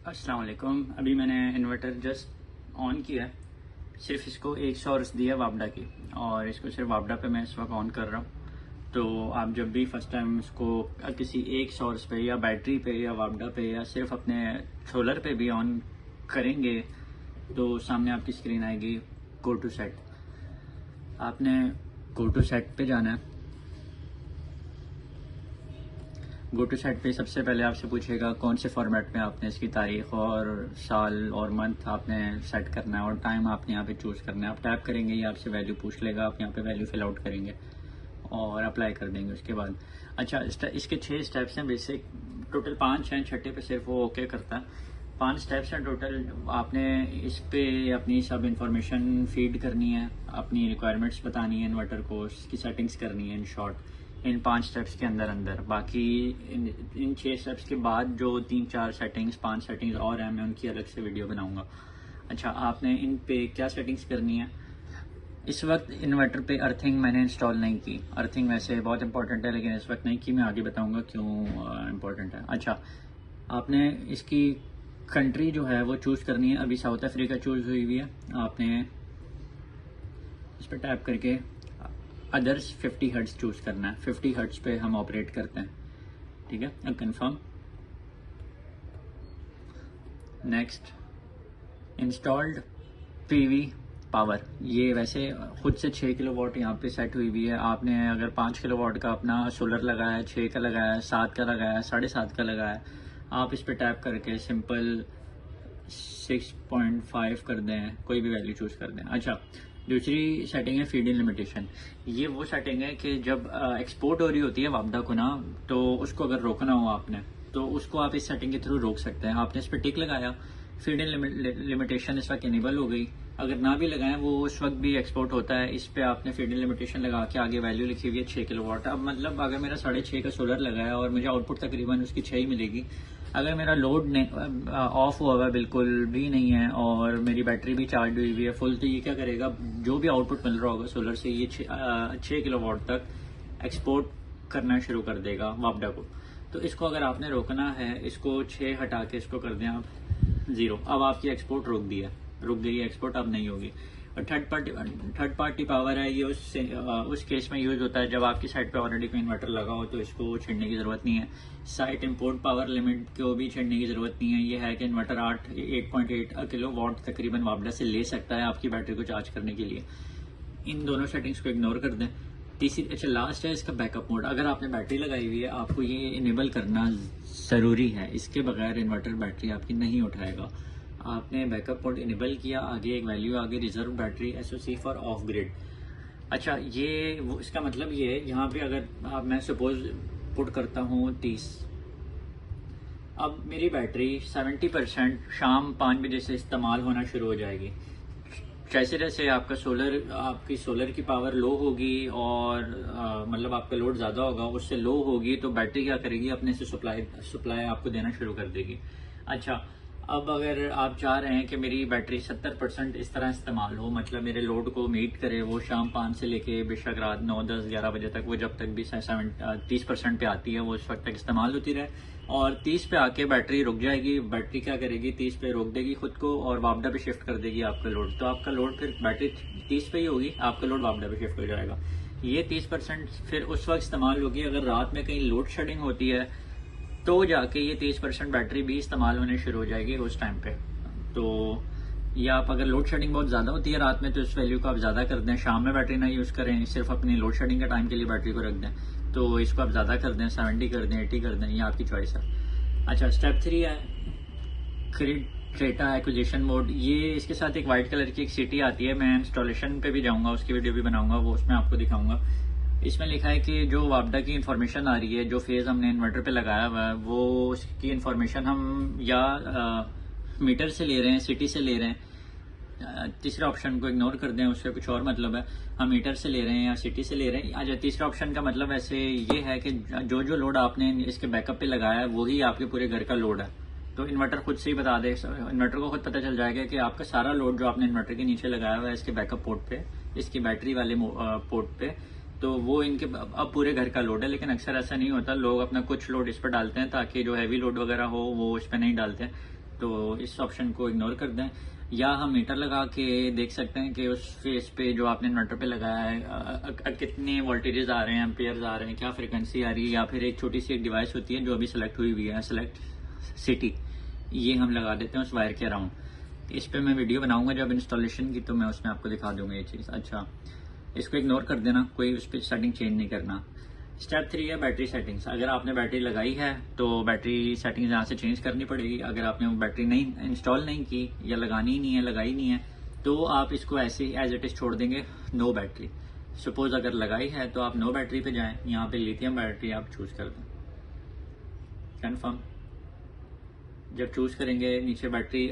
अस्सलाम वालेकुम। अभी मैंने इन्वर्टर जस्ट ऑन किया है। सिर्फ इसको 1 सोर्स दिया वापडा की, और इसको सिर्फ वापडा पे मैं इस वक्त ऑन कर रहा हूँ। तो आप जब भी फर्स्ट टाइम इसको किसी एक सोर्स पे या बैटरी पे या वापडा पे या सिर्फ अपने सोलर पे भी ऑन करेंगे तो सामने आपकी स्क्रीन आएगी गो टू सेट। आपने गो टू सेट पे जाना है। गो टू सेट पे सबसे पहले आपसे पूछेगा कौन से फॉर्मेट में आपने इसकी तारीख और साल और मंथ आपने सेट करना है, और टाइम आपने यहाँ पे चूज़ करना है। आप टैप करेंगे, ये आपसे वैल्यू पूछ लेगा, आप यहाँ पे वैल्यू फिल आउट करेंगे और अप्लाई कर देंगे उसके बाद। अच्छा, इसके 6 स्टेप्स हैं बेसिक, टोटल 5 हैं, छठे पे सिर्फ वो ओके करता है। 5 स्टेप्स हैं टोटल। आपने इस पे अपनी सब इंफॉर्मेशन फीड करनी है, अपनी रिक्वायरमेंट्स बतानी है इन्वर्टर को, इसकी सेटिंग्स करनी है इन शॉर्ट, इन 5 स्टेप्स के अंदर अंदर। बाकी इन 6 स्टेप्स के बाद जो 3-4 सेटिंग्स 5 सेटिंग्स और हैं, मैं उनकी अलग से वीडियो बनाऊंगा। अच्छा, आपने इन पे क्या सेटिंग्स करनी है। इस वक्त इन्वर्टर पे अर्थिंग मैंने इंस्टॉल नहीं की। अर्थिंग वैसे बहुत इंपॉर्टेंट है, लेकिन इस वक्त नहीं की। मैं आगे बताऊंगा क्यों इम्पोर्टेंट है। अच्छा, आपने इसकी कंट्री जो है वो चूज़ करनी है। अभी साउथ अफ्रीका चूज़ हुई हुई है। आपने इस पर टैप करके अदर्स 50 हर्ट्ज चूज़ करना है। 50 हर्ट्ज पे हम ऑपरेट करते हैं, ठीक है। अब confirm, next. Installed PV power, ये वैसे खुद से 6 किलोवाट यहाँ पे सेट हुई हुई है। आपने अगर 5 किलोवाट का अपना सोलर लगाया है, 6 का लगाया है, 7 का लगाया है, 7.5 का लगाया है, आप इस पर टैप करके सिंपल 6.5 कर दें, कोई भी वैल्यू चूज़ कर दें। अच्छा, दूसरी सेटिंग है फीड इन लिमिटेशन। ये वो सेटिंग है कि जब एक्सपोर्ट हो रही होती है वापडा को ना, तो उसको अगर रोकना हो आपने, तो उसको आप इस सेटिंग के थ्रू रोक सकते हैं। आपने इस पर टिक लगाया, फीड इन लिमिटेशन इस वक्त इनेबल हो गई। अगर ना भी लगाएं, वो उस वक्त भी एक्सपोर्ट होता है। इस पे आपने फीड इन लिमिटेशन लगा के आगे वैल्यू लिखी हुई है 6 किलोवाट। अब मतलब अगर मेरा 6.5 का सोलर लगाया और मुझे आउटपुट तकरीबन उसकी 6 ही मिलेगी। अगर मेरा लोड ऑफ हुआ हुआ बिल्कुल भी नहीं है और मेरी बैटरी भी चार्ज हुई हुई है फुल, तो ये क्या करेगा, जो भी आउटपुट मिल रहा होगा सोलर से, ये 6 किलोवाट तक एक्सपोर्ट करना शुरू कर देगा वापडा को। तो इसको अगर आपने रोकना है, इसको 6 हटा के इसको कर दें आप 0। अब आपकी एक्सपोर्ट रुक गई है एक्सपोर्ट, अब नहीं होगी। और थर्ड पार्टी पावर है, ये उस केस में यूज होता है जब आपकी साइट पे ऑलरेडी कोई इन्वर्टर लगा हो, तो इसको छेड़ने की जरूरत नहीं है। साइट इंपोर्ट पावर लिमिट को भी छेड़ने की जरूरत नहीं है। ये है कि इन्वर्टर 8.8 किलो वाट तकरीबन वापडा से ले सकता है आपकी बैटरी को चार्ज करने के लिए। इन दोनों सेटिंग्स को इग्नोर कर दें। तीसरी, अच्छा लास्ट है इसका बैकअप मोड। अगर आपने बैटरी लगाई हुई है, आपको ये इनेबल करना ज़रूरी है। इसके बगैर इन्वर्टर बैटरी आपकी नहीं उठाएगा। आपने बैकअप मोड इनेबल किया, आगे एक वैल्यू आगे reserve battery SOC for of grid. अच्छा, ये वो इसका मतलब ये है, यहाँ पे अगर मैं सपोज पुट करता हूँ 30। अब मेरी बैटरी 70% शाम 5 बजे से इस्तेमाल होना शुरू हो जाएगी। जैसे जैसे आपकी सोलर की पावर लो होगी और मतलब आपका लोड ज़्यादा होगा, उससे लो होगी, तो बैटरी क्या करेगी, अपने से सप्लाई आपको देना शुरू कर देगी। अच्छा, अब अगर आप चाह रहे हैं कि मेरी बैटरी 70% इस तरह इस्तेमाल हो, मतलब मेरे लोड को मीट करे, वो शाम 5 से लेके बेशक रात 9, 10, 11 बजे तक, वो जब तक भी 30% पे आती है वो उस वक्त तक इस्तेमाल होती रहे, और 30 पे आके बैटरी रुक जाएगी। बैटरी क्या करेगी, 30 पे रोक देगी खुद को और वापडा पे शिफ्ट कर देगी आपका लोड। तो आपका लोड फिर बैटरी 30 पे ही होगी, आपका लोड वापडा पे शिफ्ट हो जाएगा। ये 30% फिर उस वक्त इस्तेमाल होगी अगर रात में कहीं लोड शेडिंग होती है, तो जाके ये 30% बैटरी भी इस्तेमाल होने शुरू हो जाएगी उस टाइम पे। तो या आप अगर लोड शेडिंग बहुत ज़्यादा होती है रात में, तो इस वैल्यू को आप ज़्यादा कर दें। शाम में बैटरी ना यूज़ करें, सिर्फ अपनी लोड शेडिंग के टाइम के लिए बैटरी को रख दें। तो इसको आप ज़्यादा कर दें, 70 कर दें, 80 कर दें, ये आपकी चॉइस है। अच्छा, स्टेप 3 है ग्रिड डेटा एक्विजिशन मोड। ये इसके साथ एक वाइट कलर की एक सिटी आती है। मैं इंस्टॉलेशन पे भी जाऊँगा, उसकी वीडियो भी बनाऊँगा, वो उसमें आपको दिखाऊँगा। इसमें लिखा है कि जो वापडा की इन्फॉर्मेशन आ रही है, जो फेज़ हमने इन्वर्टर पे लगाया हुआ है, वो उसकी इन्फॉर्मेशन हम या मीटर से ले रहे हैं, सिटी से ले रहे हैं। तीसरे ऑप्शन को इग्नोर कर दें, उससे कुछ और मतलब है। हम मीटर से ले रहे हैं या सिटी से ले रहे हैं। अच्छा, तीसरे ऑप्शन का मतलब ऐसे ये है कि जो जो लोड आपने इसके बैकअप पे लगाया है वही आपके पूरे घर का लोड है। तो इन्वर्टर खुद से ही बता दे, इन्वर्टर को खुद पता चल जाएगा कि आपका सारा लोड जो आपने इन्वर्टर के नीचे लगाया हुआ है इसके बैकअप पोर्ट पे, इसकी बैटरी वाले पोर्ट पे, तो वो इनके अब पूरे घर का लोड है। लेकिन अक्सर ऐसा नहीं होता, लोग अपना कुछ लोड इस पर डालते हैं ताकि जो हैवी लोड वगैरह हो वो इस पर नहीं डालते हैं। तो इस ऑप्शन को इग्नोर कर दें, या हम मीटर लगा के देख सकते हैं कि उस फेस पे जो आपने इन्वर्टर पे लगाया है कितने वोल्टेजेस आ रहे हैं, एम्पियर्स आ रहे हैं, क्या फ्रिक्वेंसी आ रही है, या फिर एक छोटी सी एक डिवाइस होती है जो अभी सेलेक्ट हुई हुई है, सेलेक्ट सिटी, ये हम लगा देते हैं उस वायर के अराउंड। इस पे मैं वीडियो बनाऊंगा जब इंस्टॉलेशन की, तो मैं उसमें आपको दिखा दूंगा ये चीज़। अच्छा, इसको इग्नोर कर देना, कोई उस पर सेटिंग चेंज नहीं करना। स्टेप 3 है बैटरी सेटिंग्स। अगर आपने बैटरी लगाई है तो बैटरी सेटिंग्स यहाँ से चेंज करनी पड़ेगी। अगर आपने वो बैटरी नहीं इंस्टॉल नहीं की या लगानी ही नहीं है, लगाई नहीं है, तो आप इसको ऐसे ही एज इट इज छोड़ देंगे, नो बैटरी। सपोज अगर लगाई है तो आप नो बैटरी पे जाएं, यहाँ पे लिथियम बैटरी आप चूज कर दें, कन्फर्म। जब चूज करेंगे नीचे बैटरी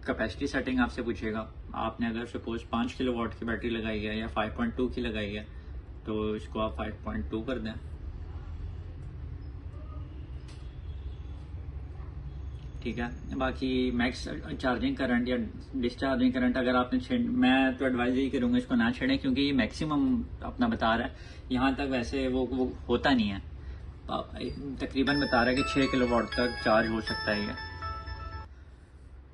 कैपेसिटी सेटिंग आपसे पूछेगा। आपने अगर सपोज 5 किलोवाट की बैटरी लगाई है या 5.2 की लगाई है, तो इसको आप 5.2 कर दें, ठीक है। बाकी मैक्स चार्जिंग करंट या डिस्चार्जिंग करंट अगर आपने मैं तो एडवाइज यही करूंगा इसको ना छेड़ें, क्योंकि ये मैक्सिमम अपना बता रहा है। यहाँ तक वैसे वो होता नहीं है, तकरीबन बता रहा है कि 6 किलोवाट तक चार्ज हो सकता है ये।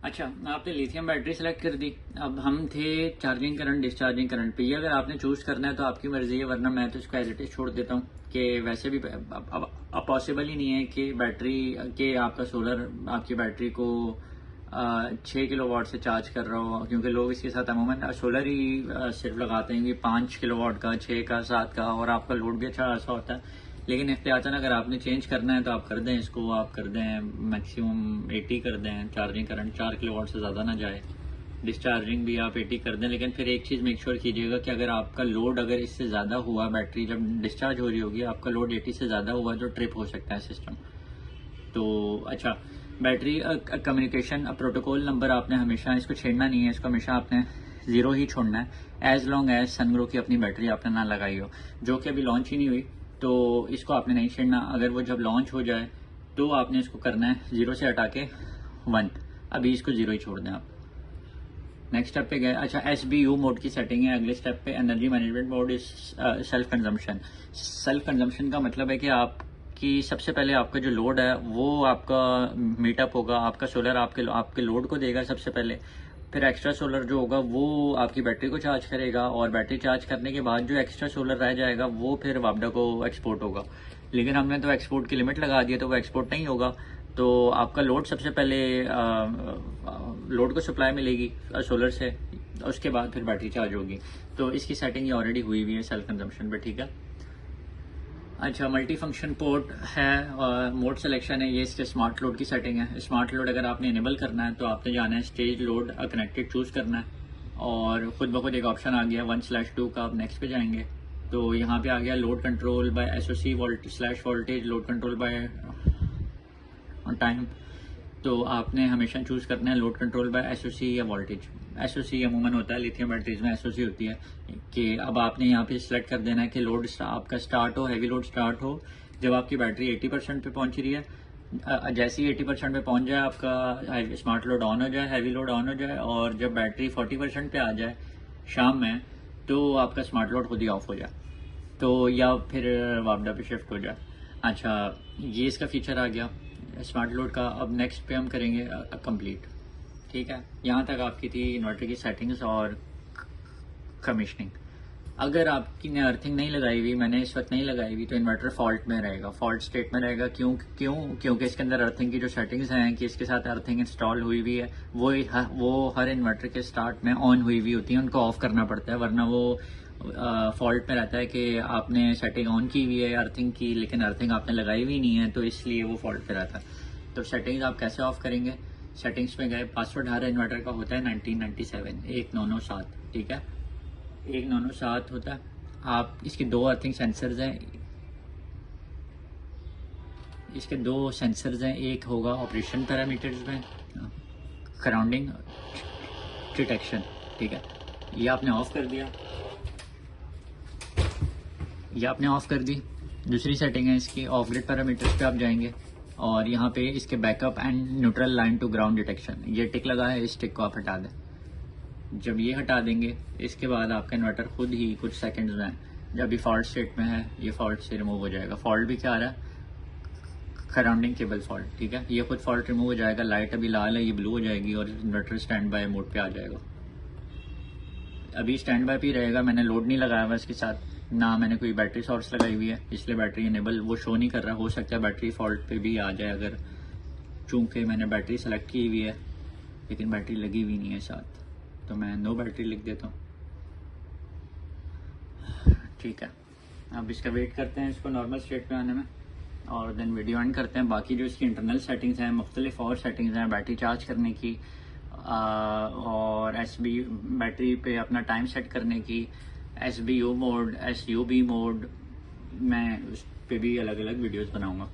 अच्छा, आपने लिथियम बैटरी सेलेक्ट कर दी। अब हम थे चार्जिंग करंट, डिस्चार्जिंग करंट पे। ये अगर आपने चूज करना है तो आपकी मर्जी है, वरना मैं तो इसको एज इट इज छोड़ देता हूँ कि वैसे भी अब पॉसिबल ही नहीं है कि बैटरी के आपका सोलर आपकी बैटरी को 6 किलोवाट से चार्ज कर रहा हो, क्योंकि लोग इसके साथ अमूमन सोलर ही सिर्फ लगाते हैं कि 5 किलोवाट का, 6 का, 7 का, और आपका लोड भी अच्छा खासा होता है। लेकिन एहतियातन अगर आपने चेंज करना है तो आप कर दें, इसको आप कर दें मैक्सिमम 80 कर दें। चार्जिंग करंट 4 किलोवाट से ज़्यादा ना जाए, डिस्चार्जिंग भी आप 80 कर दें। लेकिन फिर एक चीज़ मेक श्योर कीजिएगा कि अगर आपका लोड अगर इससे ज़्यादा हुआ, बैटरी जब डिस्चार्ज हो रही होगी, आपका लोड 80 से ज़्यादा हुआ, जो ट्रिप हो सकता है सिस्टम। तो अच्छा, बैटरी कम्युनिकेशन प्रोटोकॉल नंबर आपने हमेशा इसको छेड़ना नहीं है, इसको हमेशा आपने 0 ही छोड़ना है, एज लॉन्ग एज सनग्रो की अपनी बैटरी आपने ना लगाई हो, जो कि अभी लॉन्च ही नहीं हुई, तो इसको आपने नहीं छेड़ना। अगर वो जब लॉन्च हो जाए तो आपने इसको करना है 0 से हटा के 1, अभी इसको 0 ही छोड़ दें आप। नेक्स्ट स्टेप पे गए। अच्छा, SBU मोड की सेटिंग है अगले स्टेप पे। Energy management mode is self consumption. Self consumption का मतलब है कि आपकी सबसे पहले आपका जो लोड है वो आपका मीटअप होगा, आपका सोलर आपके लोड को देगा सबसे पहले, फिर एक्स्ट्रा सोलर जो होगा वो आपकी बैटरी को चार्ज करेगा, और बैटरी चार्ज करने के बाद जो एक्स्ट्रा सोलर रह जाएगा वो फिर वापडा को एक्सपोर्ट होगा। लेकिन हमने तो एक्सपोर्ट की लिमिट लगा दी है, तो वो एक्सपोर्ट नहीं होगा। तो आपका लोड सबसे पहले लोड को सप्लाई मिलेगी सोलर से, उसके बाद फिर बैटरी चार्ज होगी। तो इसकी सेटिंग ये ऑलरेडी हुई हुई है सेल्फ कंजम्पशन पे, ठीक है। अच्छा, मल्टी फंक्शन पोर्ट है, मोड सिलेक्शन है, ये इसके स्मार्ट लोड की सेटिंग है। स्मार्ट लोड अगर आपने इनेबल करना है तो आपने जाना है स्टेज लोड कनेक्टेड चूज करना है, और खुद ब खुद एक ऑप्शन आ गया 1/2 का। आप नेक्स्ट पे जाएंगे तो यहाँ पे आ गया load control by SOC voltage, load control by time. तो आपने हमेशा चूज करना है लोड कंट्रोल बाय SOC या वोल्टेज। SOC अमूमन होता है लिथियम बैटरीज में, SOC होती है कि अब आपने यहाँ पे सिलेक्ट कर देना है कि लोड आपका स्टार्ट हो, हैवी लोड स्टार्ट हो जब आपकी बैटरी 80% पे पहुंच रही है। जैसे ही 80% पे पहुंच जाए आपका स्मार्ट लोड ऑन हो जाए, हैवी लोड ऑन हो जाए, और जब बैटरी 40% पे आ जाए शाम में, तो आपका स्मार्ट लोड खुद ही ऑफ हो जाए, तो या फिर वापडा पे शिफ्ट हो जाए। अच्छा, ये इसका फीचर आ गया स्मार्ट लोड का। अब नेक्स्ट पे हम करेंगे कंप्लीट, ठीक है। यहाँ तक आपकी थी इन्वर्टर की सेटिंग्स और कमीशनिंग। अगर आपकी ने अर्थिंग नहीं लगाई हुई, मैंने इस वक्त नहीं लगाई हुई, तो इन्वर्टर फॉल्ट में रहेगा, फॉल्ट स्टेट में रहेगा। क्योंकि इसके अंदर अर्थिंग की जो सेटिंग्स हैं कि इसके साथ अर्थिंग इंस्टॉल हुई हुई है, वो हर इन्वर्टर के स्टार्ट में ऑन हुई हुई होती है, उनको ऑफ करना पड़ता है, वरना वो फॉल्ट में रहता है कि आपने सेटिंग ऑन की हुई है अर्थिंग की, लेकिन अर्थिंग आपने लगाई हुई नहीं है, तो इसलिए वो फॉल्ट पे रहता है। तो सेटिंग्स आप कैसे ऑफ करेंगे? सेटिंग्स में गए, पासवर्ड हर इन्वर्टर का होता है 1997 1997, ठीक है, 1997 होता है। आप इसके 2 अर्थिंग सेंसर्स हैं, इसके 2 सेंसर्स हैं, एक होगा ऑपरेशन पैरामीटर्स में, सराउंडिंग डिटेक्शन, ठीक है। ये आपने ऑफ कर दिया, ये आपने ऑफ कर दी। दूसरी सेटिंग है इसकी ऑफ ग्रिड पैरामीटर्स पे आप जाएंगे, और यहाँ पे इसके backup and neutral line to ground detection, ये टिक लगा है, इस टिक को आप हटा दें। जब ये हटा देंगे, इसके बाद आपका इन्वर्टर खुद ही कुछ सेकंड्स में, जब ये फॉल्ट स्टेट में है, ये फॉल्ट से रिमूव हो जाएगा। फॉल्ट भी क्या आ रहा है? सराउंडिंग केबल फॉल्ट, ठीक है। ये खुद फॉल्ट रिमूव हो जाएगा, लाइट अभी लाल है, ये ब्लू हो जाएगी और इन्वर्टर स्टैंड बाय मोड पे आ जाएगा। अभी स्टैंड बाय पे ही रहेगा, मैंने लोड नहीं लगाया हुआ इसके साथ, ना मैंने कोई बैटरी सोर्स लगाई हुई है, इसलिए बैटरी इनेबल वो शो नहीं कर रहा। हो सकता है बैटरी फॉल्ट पे भी आ जाए अगर, चूंकि मैंने बैटरी सेलेक्ट की हुई है लेकिन बैटरी लगी हुई नहीं है साथ, तो मैं नो बैटरी लिख देता हूँ, ठीक है। अब इसका वेट करते हैं इसको नॉर्मल स्टेट पे आने में और देन वीडियो एंड करते हैं। बाकी जो इसकी इंटरनल सेटिंग्स हैं, मुख्तलिफ और सेटिंग्स हैं बैटरी चार्ज करने की और SB बैटरी पे अपना टाइम सेट करने की, SBO मोड, SUB मोड, मैं उस पर भी अलग अलग वीडियोस बनाऊंगा।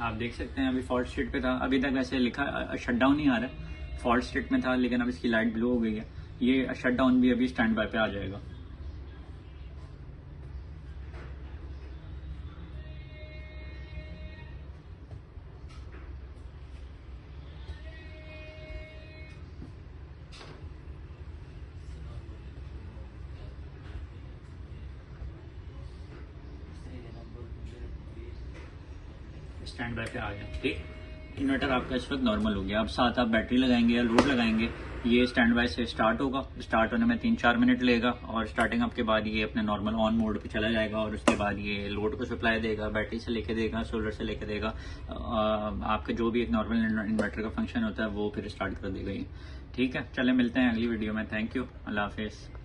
आप देख सकते हैं अभी फॉल्ट स्टेट पे था, अभी तक वैसे लिखा शट डाउन नहीं आ रहा है, फॉल्ट स्टेट में था, लेकिन अब इसकी लाइट ब्लू हो गई है। ये शट डाउन भी अभी स्टैंड बाय पे आ जाएगा। स्टैंड बाय पे आ गया, ठीक। इन्वर्टर आपका इस वक्त नॉर्मल हो गया। अब साथ आप बैटरी लगाएंगे या लोड लगाएंगे, ये स्टैंड बाय से स्टार्ट होगा, स्टार्ट होने में 3-4 मिनट लेगा और स्टार्टिंग अप के बाद ये अपने नॉर्मल ऑन मोड पे चला जाएगा और उसके बाद ये लोड को सप्लाई देगा, बैटरी से लेके देगा, सोलर से लेके देगा, आपका जो भी एक नॉर्मल इन्वर्टर का फंक्शन होता है वो फिर स्टार्ट कर देगा ये, ठीक है। चले मिलते हैं अगली वीडियो में, थैंक यू, अल्लाह हाफिज़।